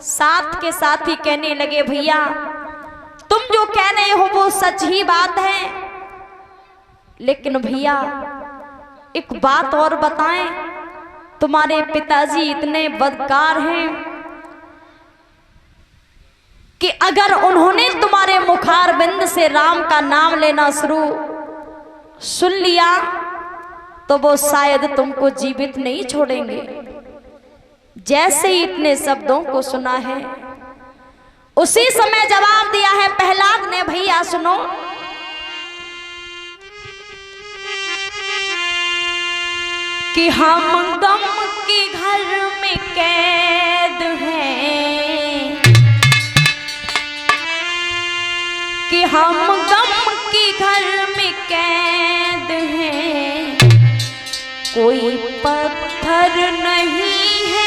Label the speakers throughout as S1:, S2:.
S1: साथ के साथ ही कहने लगे भैया तुम जो कह रहे हो वो सच ही बात है, लेकिन भैया एक बात और बताएं, तुम्हारे पिताजी इतने बदकार हैं कि अगर उन्होंने तुम्हारे मुखारबिंद से राम का नाम लेना शुरू सुन लिया तो वो शायद तुमको जीवित नहीं छोड़ेंगे। जैसे ही इतने शब्दों को सुना है उसी समय जवाब दिया है प्रहलाद ने, भैया सुनो। कि हम गम के घर में कैद हैं, कि हम गम के घर में कैद हैं, कोई पत्थर नहीं है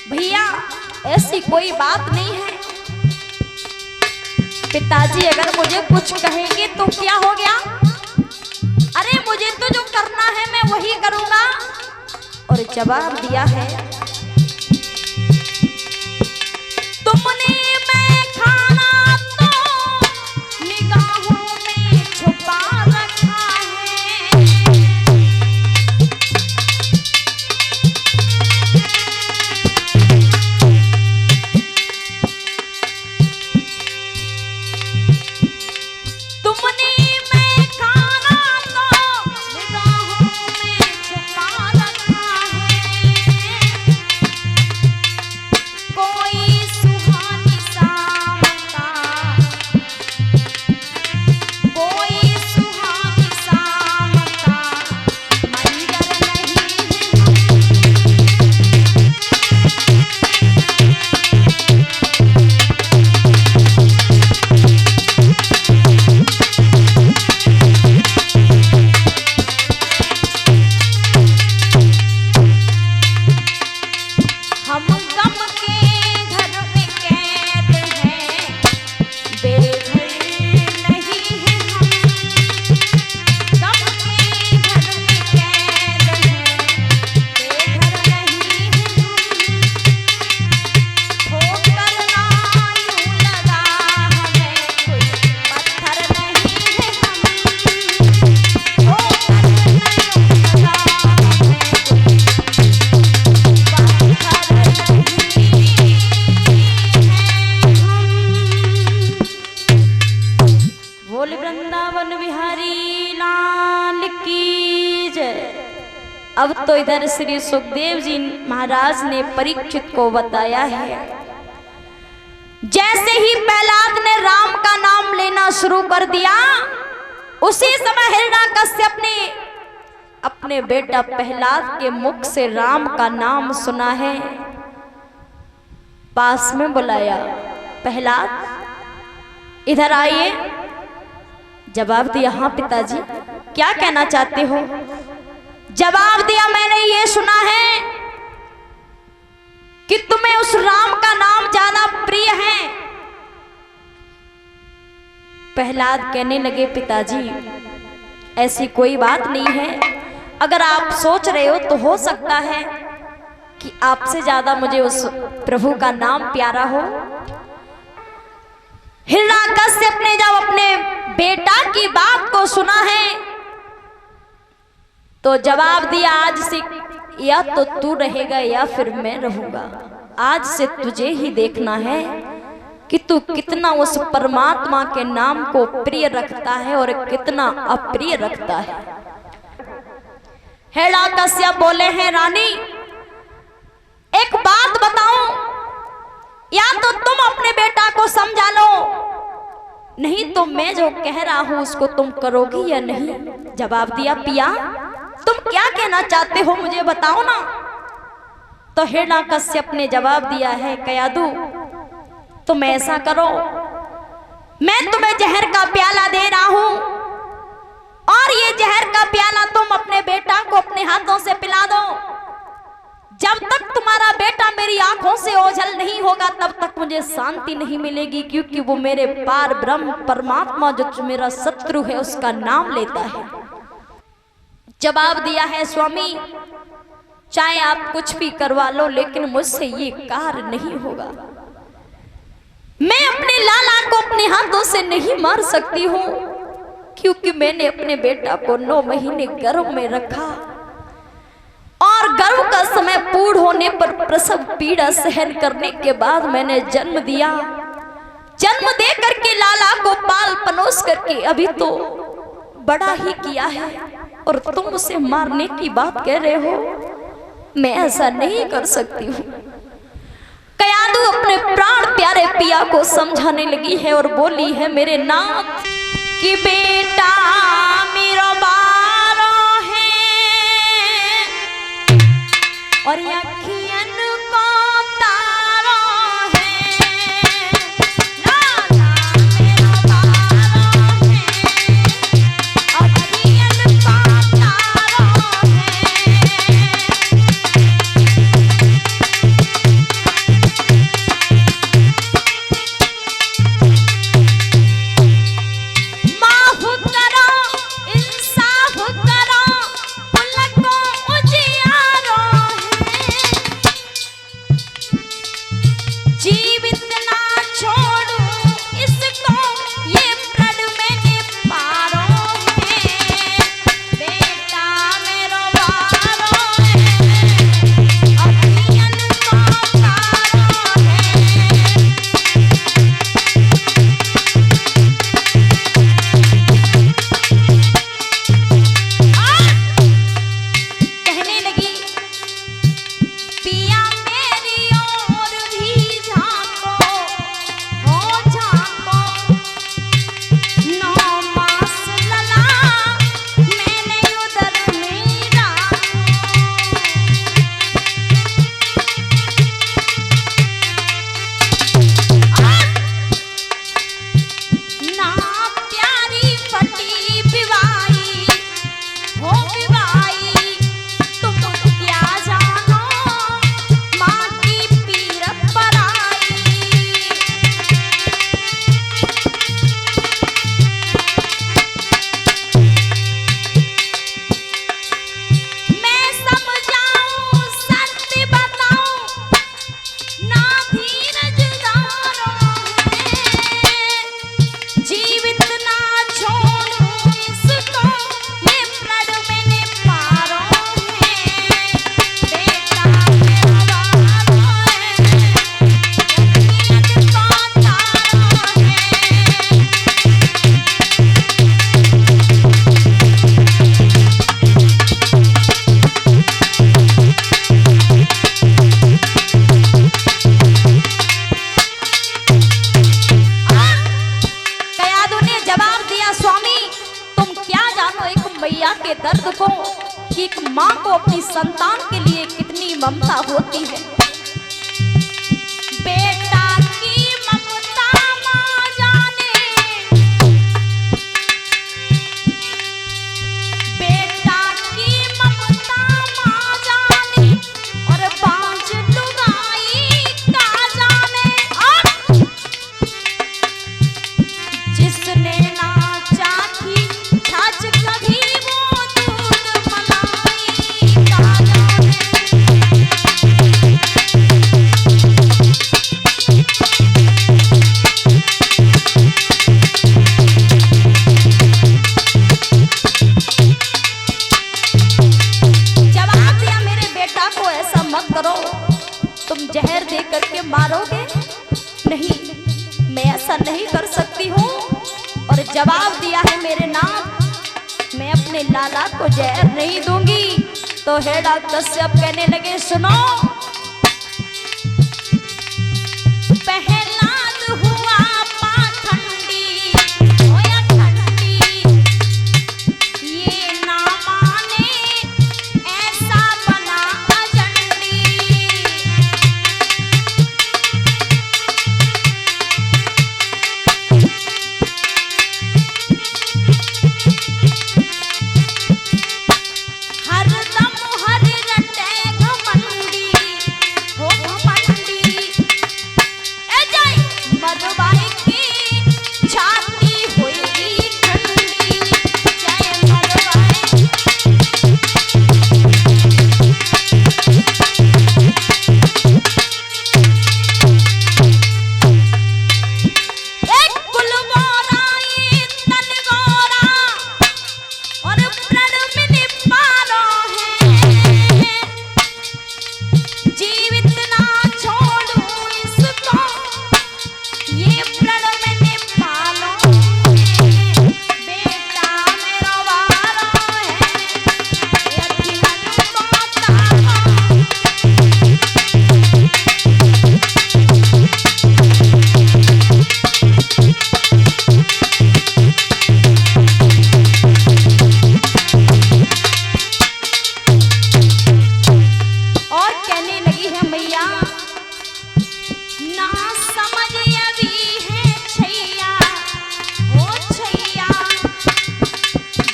S1: भैया ऐसी कोई बात नहीं है। पिताजी अगर मुझे कुछ कहेंगे तो क्या हो गया, अरे मुझे तो जो करना है मैं वही करूंगा। और जवाब दिया है तुमने मैं खाना तो निगाहों में छुपा रखा है, तुमने मैं खाना तो निगाहों में छुपा रखा है। अब तो इधर श्री सुखदेव जी महाराज ने परीक्षित को बताया है, जैसे ही प्रहलाद ने राम का नाम लेना शुरू कर दिया, उसी समय हिरण्यकश्यप ने अपने बेटा प्रहलाद के मुख से राम का नाम सुना है, पास में बुलाया, प्रहलाद इधर आइए। जवाब दिया, हाँ पिताजी क्या कहना चाहते हो? जवाब दिया, मैंने ये सुना है कि तुम्हें उस राम का नाम ज्यादा प्रिय है। प्रहलाद कहने लगे, पिताजी ऐसी कोई बात नहीं है, अगर आप सोच रहे हो तो हो सकता है कि आपसे ज्यादा मुझे उस प्रभु का नाम प्यारा हो। हिरण्यकश्यप ने जब अपने बेटा की बात को सुना है तो जवाब दिया, आज से या तो तू रहेगा या फिर मैं रहूंगा। आज से तुझे ही देखना है कि तू कितना उस परमात्मा के नाम को प्रिय रखता है और कितना अप्रिय रखता है। हिरण्यकश्यप बोले हैं, रानी एक बात बताऊं, या तो तुम अपने बेटा को समझा लो, नहीं तो मैं जो कह रहा हूं उसको तुम करोगी या नहीं। जवाब दिया, पिया तुम क्या कहना चाहते हो मुझे बताओ ना। तो हिरण्यकश्यप ने जवाब दिया है, कयादू तुम ऐसा करो, मैं तुम्हें जहर का प्याला दे रहा हूं और ये जहर का प्याला तुम अपने बेटा को अपने हाथों से पिला दो। जब तक तुम्हारा बेटा मेरी आंखों से ओझल नहीं होगा तब तक मुझे शांति नहीं मिलेगी, क्योंकि वो मेरे पार ब्रह्म परमात्मा जो मेरा शत्रु है उसका नाम लेता है। जवाब दिया है, स्वामी चाहे आप कुछ भी करवा लो लेकिन मुझसे ये कार्य नहीं होगा। मैं अपने लाला को अपने हाथों से नहीं मार सकती हूँ, क्योंकि मैंने अपने बेटा को 9 महीने गर्भ में रखा और गर्भ का समय पूर्ण होने पर प्रसव पीड़ा सहन करने के बाद मैंने जन्म दिया। जन्म दे करके लाला को पाल पनोस करके अभी तो बड़ा ही किया है और तुम उसे मारने की बात कह रहे हो। मैं ऐसा नहीं कर सकती हूँ। कयादू अपने प्राण प्यारे पिया को समझाने लगी है और बोली है, मेरे नाथ कि बेटा मेरा बारो है और अखियन को तारो है। लाला मेरा बारो है, अखियन को तारो है। माफ करो मैया के दर्द को कि एक माँ को अपनी संतान के लिए कितनी ममता होती है। बेटा की ममता माँ जाने, बेटा की ममता माँ जाने, और बांझ लुगाई का जाने। और जिसने ना चाखी छाछ कभी वो दूध मलाई का जाने। जवाब दिया मेरे बेटा को ऐसा मत करो, तुम जहर दे करके मारोगे नहीं, मैं ऐसा नहीं कर सकती हूँ। और जवाब दिया है मेरे नाम, मैं अपने लाला को जहर नहीं दूंगी। तो हिरण्यकश्यप कहने लगे सुनो, पहलाद हुआ पाखंडी, होया ठंडी, ये ना माने ऐसा बना अजंडी। हरदम हर रटे घमंडी, हो घमंडी, ए जाई मधुबाई की छाती होएगी ठंडी, जय मधुबाई। एक गुलमोरा ये तन गोरा, और प्रण में निपालो है, जीवित ना छोड़ूं इसको, ये प्रण में निपालो है, बेटा मेरा वारो है, ये अखिलन को ताको। और कहने लगी है मैया, ना समझ अभी है छैया, ओ छैया,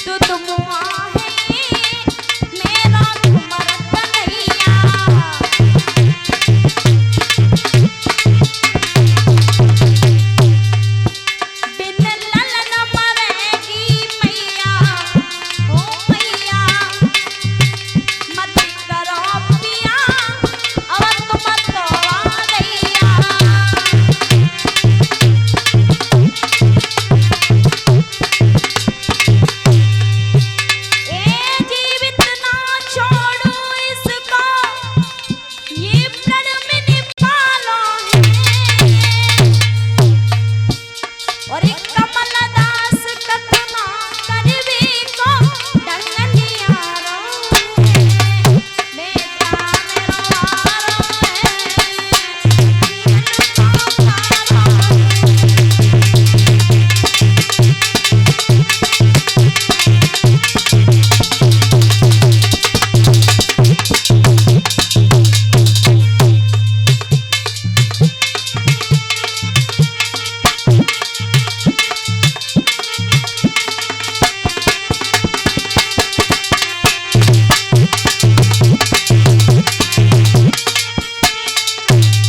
S1: दूध मुआ है ये मेरा तुमर कन्हैया। बिन ललन मरेगी मैया, ओ मैया, मत करो पिया अब तुम तो आ गईया। ए जीवित ना छोड़ू इसको, ये प्रण में निपालो है, और एक कमलदास कथना करवी को डंगनिया रो है, बेटा मेरा वारो है, जीवन को तारो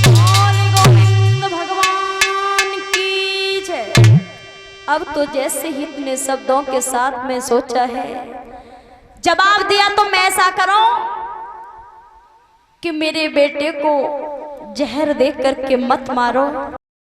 S1: बोल गोविंद भगवान की जय। अब तो जैसे ही इतने शब्दों के साथ में सोचा है, जवाब दिया तो मैं ऐसा करूं कि मेरे बेटे को जहर दे करके मत मारो,